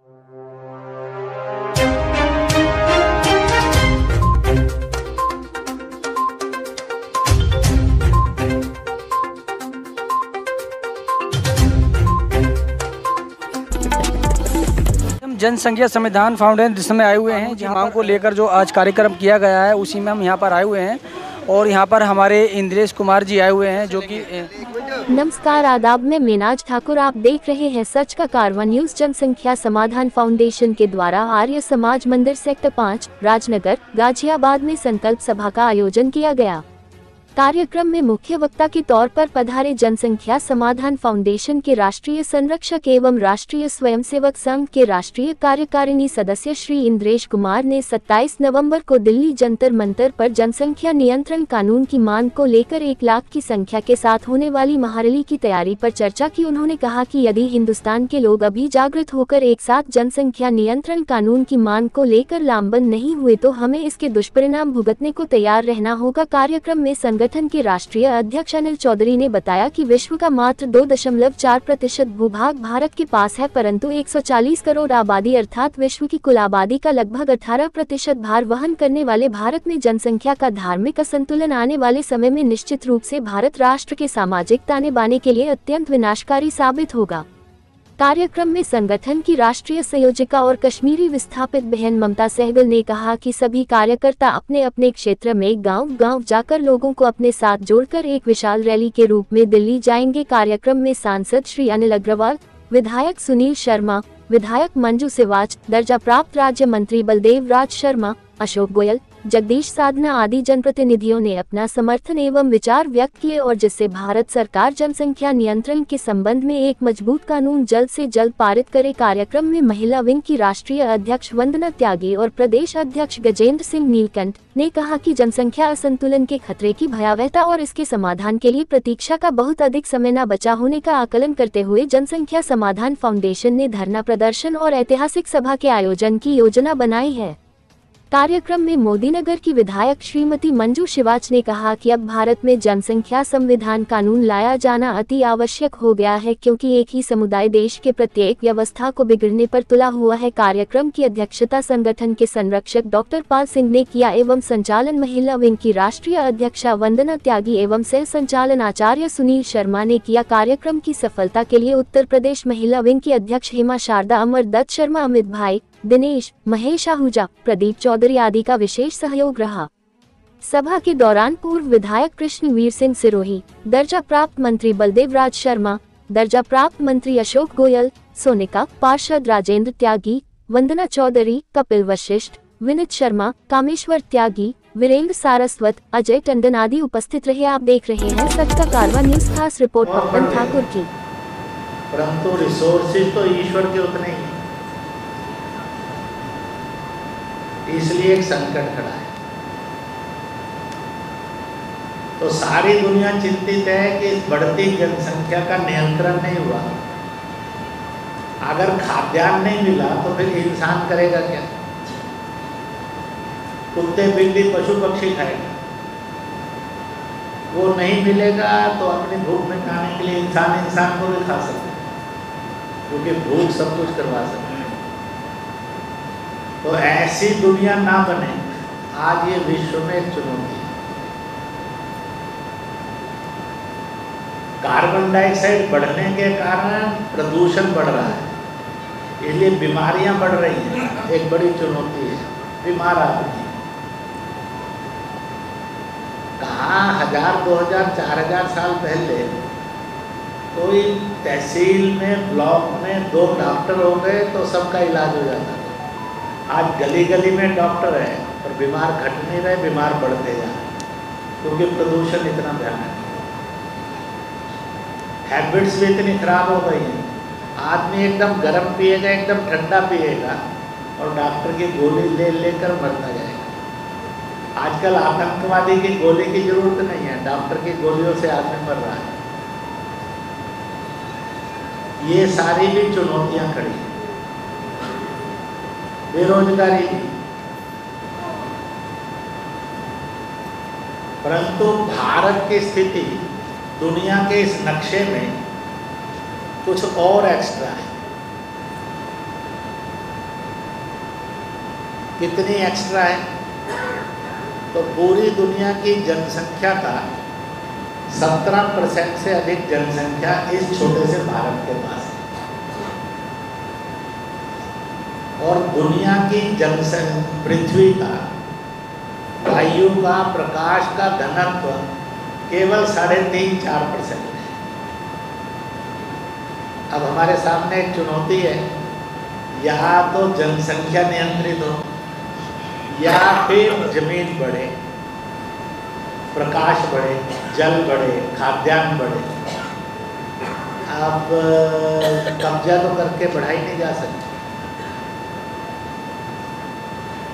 जनसंख्या संविधान फाउंडेशन जिसमें आए हुए हैं, जिन मांग को लेकर जो आज कार्यक्रम किया गया है उसी में हम यहाँ पर आए हुए हैं। और यहाँ पर हमारे इंद्रेश कुमार जी आए हुए हैं जो कि नमस्कार, आदाब। मैं मीनाज ठाकुर, आप देख रहे हैं सच का कारवां न्यूज। जनसंख्या समाधान फाउंडेशन के द्वारा आर्य समाज मंदिर सेक्टर 5 राजनगर गाजियाबाद में संकल्प सभा का आयोजन किया गया। कार्यक्रम में मुख्य वक्ता के तौर पर पधारे जनसंख्या समाधान फाउंडेशन के राष्ट्रीय संरक्षक एवं राष्ट्रीय स्वयंसेवक संघ के राष्ट्रीय कार्यकारिणी सदस्य श्री इंद्रेश कुमार ने 27 नवंबर को दिल्ली जंतर मंतर पर जनसंख्या नियंत्रण कानून की मांग को लेकर 1 लाख की संख्या के साथ होने वाली महारैली की तैयारी पर चर्चा की। उन्होंने कहा कि यदि हिंदुस्तान के लोग अभी जागृत होकर एक साथ जनसंख्या नियंत्रण कानून की मांग को लेकर लामबंद नहीं हुए तो हमें इसके दुष्परिणाम भुगतने को तैयार रहना होगा। कार्यक्रम में संगठन के राष्ट्रीय अध्यक्ष अनिल चौधरी ने बताया कि विश्व का मात्र 2.4% भूभाग भारत के पास है, परंतु 140 करोड़ आबादी अर्थात विश्व की कुल आबादी का लगभग 18% भार वहन करने वाले भारत में जनसंख्या का धार्मिक असंतुलन आने वाले समय में निश्चित रूप से भारत राष्ट्र के सामाजिक ताने बाने के लिए अत्यंत विनाशकारी साबित होगा। कार्यक्रम में संगठन की राष्ट्रीय संयोजिका और कश्मीरी विस्थापित बहन ममता सहगल ने कहा कि सभी कार्यकर्ता अपने अपने क्षेत्र में गांव-गांव जाकर लोगों को अपने साथ जोड़कर एक विशाल रैली के रूप में दिल्ली जाएंगे। कार्यक्रम में सांसद श्री अनिल अग्रवाल, विधायक सुनील शर्मा, विधायक मंजू सिवाच, दर्जा प्राप्त राज्य मंत्री बलदेव राज शर्मा, अशोक गोयल, जगदीश साधना आदि जनप्रतिनिधियों ने अपना समर्थन एवं विचार व्यक्त किए और जिससे भारत सरकार जनसंख्या नियंत्रण के संबंध में एक मजबूत कानून जल्द से जल्द पारित करे। कार्यक्रम में महिला विंग की राष्ट्रीय अध्यक्ष वंदना त्यागी और प्रदेश अध्यक्ष गजेंद्र सिंह नीलकंठ ने कहा कि जनसंख्या असंतुलन के खतरे की भयावहता और इसके समाधान के लिए प्रतीक्षा का बहुत अधिक समय न बचा होने का आकलन करते हुए जनसंख्या समाधान फाउंडेशन ने धरना प्रदर्शन और ऐतिहासिक सभा के आयोजन की योजना बनाई है। कार्यक्रम में मोदीनगर की विधायक श्रीमती मंजू शिवाच ने कहा कि अब भारत में जनसंख्या संविधान कानून लाया जाना अति आवश्यक हो गया है, क्योंकि एक ही समुदाय देश के प्रत्येक व्यवस्था को बिगड़ने पर तुला हुआ है। कार्यक्रम की अध्यक्षता संगठन के संरक्षक डॉक्टर पाल सिंह ने किया एवं संचालन महिला विंग की राष्ट्रीय अध्यक्षा वंदना त्यागी एवं सह संचालन आचार्य सुनील शर्मा ने किया। कार्यक्रम की सफलता के लिए उत्तर प्रदेश महिला विंग की अध्यक्ष हेमा शारदा, अमर दत्त शर्मा, अमित भाई, दिनेश, महेश आहूजा, प्रदीप चौधरी आदि का विशेष सहयोग रहा। सभा के दौरान पूर्व विधायक कृष्णवीर सिंह सिरोही, दर्जा प्राप्त मंत्री बलदेव राज शर्मा, दर्जा प्राप्त मंत्री अशोक गोयल, सोनिका, पार्षद राजेंद्र त्यागी, वंदना चौधरी, कपिल वशिष्ठ, विनीत शर्मा, कामेश्वर त्यागी, वीरेंद्र सारस्वत, अजय टंडन आदि उपस्थित रहे। आप देख रहे हैं सच का कारवां न्यूज, खास रिपोर्ट पवन ठाकुर की। परंतु रिसोर्सेज तो ईश्वर के उतने ही, इसलिए एक संकट खड़ा है। तो सारी दुनिया चिंतित है कि इस बढ़ती जनसंख्या का नियंत्रण नहीं हुआ। अगर खाद्यान्न नहीं मिला तो फिर इंसान करेगा क्या? कुत्ते बिल्ली पशु पक्षी खाएगा। वो नहीं मिलेगा तो अपनी भूख मिटाने के लिए इंसान को भी खा सकता है, क्योंकि भूख सब कुछ करवा सकता है। तो ऐसी दुनिया ना बने, आज ये विश्व में एक चुनौती है। कार्बन डाइऑक्साइड बढ़ने के कारण प्रदूषण बढ़ रहा है, इसलिए बीमारियां बढ़ रही हैं। एक बड़ी चुनौती है बीमार आदमी। कहाँ 1000, 2000, 4000 साल पहले कोई तहसील में, ब्लॉक में 2 डॉक्टर हो गए तो सबका इलाज हो जाता था। आज गली गली में डॉक्टर है और बीमार घट नहीं रहे, बीमार बढ़ते जा रहे, क्योंकि प्रदूषण इतना भयानक है। हैबिट्स भी इतनी खराब हो गई हैं। आदमी एकदम गर्म पिएगा, एकदम ठंडा पिएगा और डॉक्टर की गोली ले लेकर मरता जाएगा। आजकल आतंकवादी की गोली की जरूरत नहीं है, डॉक्टर की गोलियों से आदमी मर रहा है। ये सारी भी चुनौतियां खड़ी हैं। बेरोजगारी भी, परंतु भारत की स्थिति दुनिया के इस नक्शे में कुछ और एक्स्ट्रा है। कितनी एक्स्ट्रा है? तो पूरी दुनिया की जनसंख्या का 17% से अधिक जनसंख्या इस छोटे से भारत के पास है। और दुनिया की जनसंख्या, पृथ्वी का, वायु का, प्रकाश का घनत्व केवल 3.5-4% है। अब हमारे सामने एक चुनौती है, या तो जनसंख्या नियंत्रित हो या फिर जमीन बढ़े, प्रकाश बढ़े, जल बढ़े, खाद्यान्न बढ़े। अब कब्जा तो करके बढ़ाई नहीं जा सकती।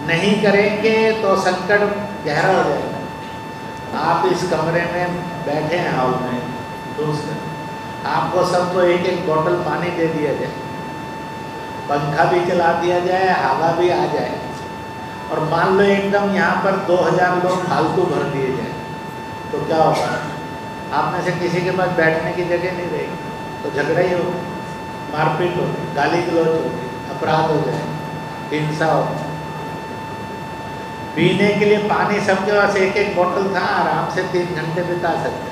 नहीं करेंगे तो संकट गहरा हो जाएगा। आप इस कमरे में बैठे हैं हॉल में, दूसरे आपको सबको एक एक बोतल पानी दे दिया जाए, पंखा भी चला दिया जाए, हवा भी आ जाए, और मान लो एकदम यहाँ पर 2000 लोग फालतू भर दिए जाए, तो क्या होगा? आप में से किसी के पास बैठने की जगह नहीं रहेगी, तो झगड़ा ही होगा, मारपीट होगी, गाली गलौज होगी, अपराध हो जाए, हिंसा होगी। पीने के लिए पानी सबके पास एक एक बोतल था, आराम से 3 घंटे बिता सकते।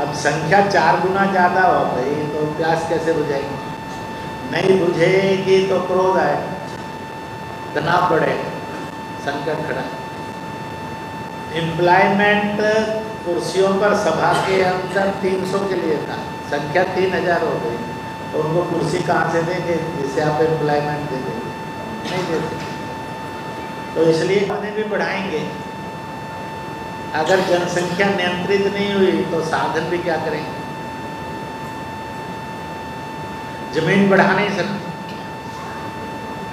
अब संख्या 4 गुना ज़्यादा हो गई तो प्यास कैसे बुझाएगी? नहीं बुझेगी तो क्रोध आएगा, तनाव बढ़ेगा, संकट खड़ा। एम्प्लॉयमेंट कुर्सियों पर सभा के अंदर 300 के लिए था, संख्या 3000 हो गई, तो उनको कुर्सी कहाँ से देंगे जिसे आप एम्प्लॉयमेंट दे देंगे? नहीं दे सकते। तो इसलिए उन्हें भी बढ़ाएंगे। अगर जनसंख्या नियंत्रित नहीं हुई तो साधन भी क्या करेंगे? जमीन बढ़ा नहीं सकते।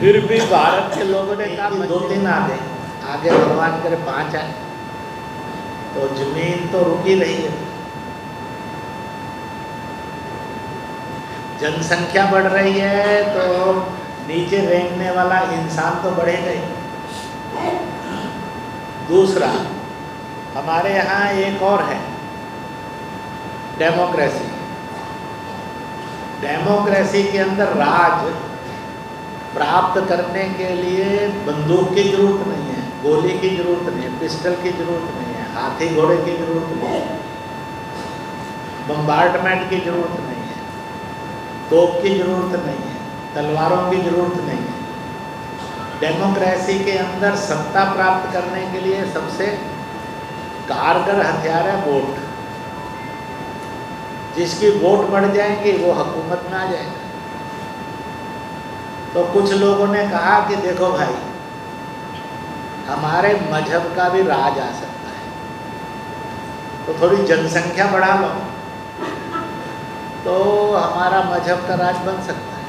फिर भी भारत के लोगों ने कहा 2-3 आ गए, आगे भगवान करे 5 आए, तो जमीन तो रुकी रही है। जनसंख्या बढ़ रही है तो नीचे रेंगने वाला इंसान तो बढ़ेगा ही। दूसरा, हमारे यहाँ एक और है, डेमोक्रेसी। डेमोक्रेसी के अंदर राज प्राप्त करने के लिए बंदूक की जरूरत नहीं है, गोली की जरूरत नहीं है, पिस्टल की जरूरत नहीं है, हाथी घोड़े की जरूरत नहीं है, बम्बार्डमेंट की जरूरत नहीं है, तोप की जरूरत नहीं है, तलवारों की जरूरत नहीं है। डेमोक्रेसी के अंदर सत्ता प्राप्त करने के लिए सबसे कारगर हथियार है वोट। जिसकी वोट बढ़ जाएंगी वो हुकूमत में आ जाएगा। तो कुछ लोगों ने कहा कि देखो भाई, हमारे मजहब का भी राज आ सकता है, तो थोड़ी जनसंख्या बढ़ा लो तो हमारा मजहब का राज बन सकता है।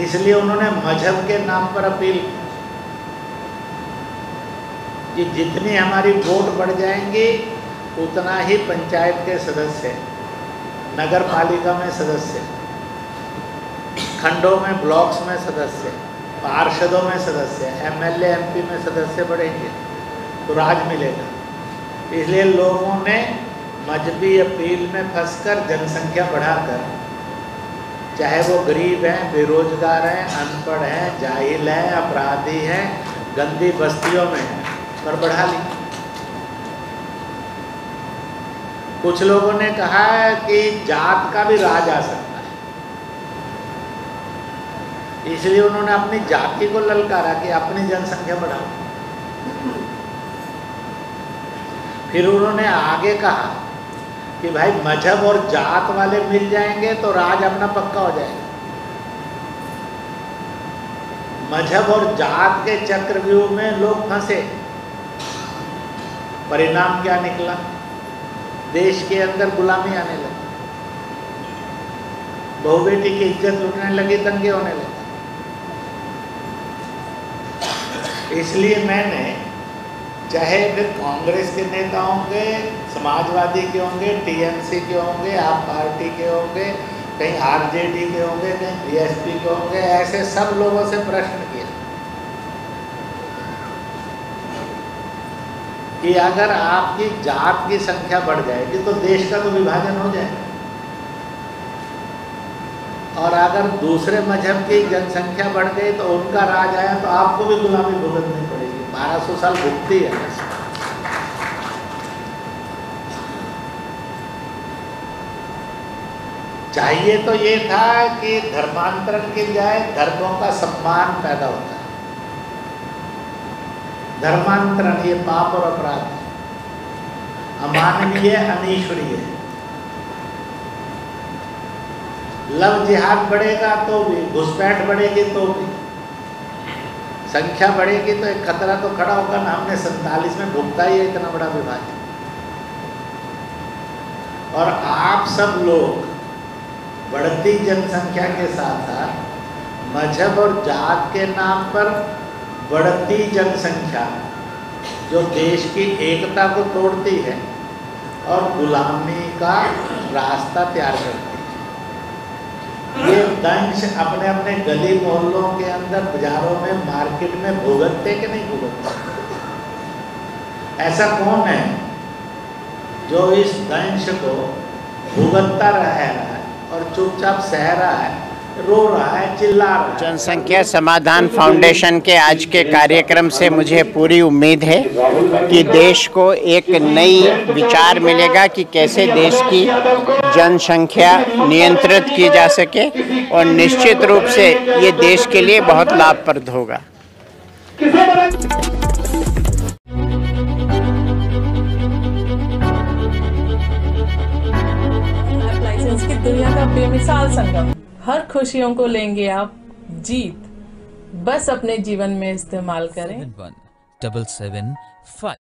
इसलिए उन्होंने मजहब के नाम पर अपील की कि जितनी हमारी वोट बढ़ जाएंगी उतना ही पंचायत के सदस्य, नगर पालिका में सदस्य, खंडों में, ब्लॉक्स में सदस्य, पार्षदों में सदस्य, एमएलए एमपी में सदस्य बढ़ेंगे तो राज मिलेगा। इसलिए लोगों ने मजहबी अपील में फंसकर जनसंख्या बढ़ाकर, चाहे वो गरीब हैं, बेरोजगार हैं, अनपढ़ हैं, जाहिल हैं, अपराधी हैं, गंदी बस्तियों में हैं, पर बढ़ा ली। कुछ लोगों ने कहा है कि जात का भी राज आ सकता है, इसलिए उन्होंने अपनी जाति को ललकारा कि अपनी जनसंख्या बढ़ाओ। फिर उन्होंने आगे कहा कि भाई मजहब और जात वाले मिल जाएंगे तो राज अपना पक्का हो जाएगा। मजहब और जात के चक्रव्यूह में लोग फंसे, परिणाम क्या निकला? देश के अंदर गुलामी आने लगी, बहू बेटी की इज्जत लूटने लगी, दंगे होने लगे। इसलिए मैंने, चाहे फिर कांग्रेस के नेता होंगे, समाजवादी के होंगे, टीएमसी के होंगे, आप पार्टी के होंगे, कहीं आरजेडी के होंगे, कहीं बीएसपी के होंगे, ऐसे सब लोगों से प्रश्न किया कि अगर आपकी जात की संख्या बढ़ जाएगी तो देश का तो विभाजन हो जाएगा। और अगर दूसरे मजहब की जनसंख्या बढ़ गई तो उनका राज आया तो आपको भी गुलामी भुगतनी पड़ेगी। 1200 साल भुगती है। चाहिए तो ये था कि धर्मांतरण की बजाय धर्मों का सम्मान पैदा होता है। धर्मांतरण ये पाप और अपराध है, अमानवीय, अनीश्वरीय है। लव जिहाद बढ़ेगा तो भी, घुसपैठ बढ़ेगी तो भी, संख्या बढ़ेगी तो एक खतरा तो खड़ा होगा ना। हमने 47 में भुगता ही है इतना बड़ा विभाजन। और आप सब लोग बढ़ती जनसंख्या के साथ साथ मजहब और जात के नाम पर बढ़ती जनसंख्या जो देश की एकता को तोड़ती है और गुलामी का रास्ता तैयार करती है। ये दंश अपने अपने गली मोहल्लों के अंदर, बाजारों में, मार्केट में भुगतते कि नहीं भुगतते? ऐसा कौन है जो इस दंश को भुगतता रह रहा है और चुपचाप सह रहा है, रो रहा है, चिल्ला रहा है? जनसंख्या समाधान फाउंडेशन के आज के कार्यक्रम से मुझे पूरी उम्मीद है कि देश को एक नई विचार मिलेगा कि कैसे देश की जनसंख्या नियंत्रित की जा सके, और निश्चित रूप से ये देश के लिए बहुत लाभप्रद होगा। की दुनिया का बेमिसाल संगम, हर खुशियों को लेंगे आप जीत, बस अपने जीवन में इस्तेमाल करें। 71775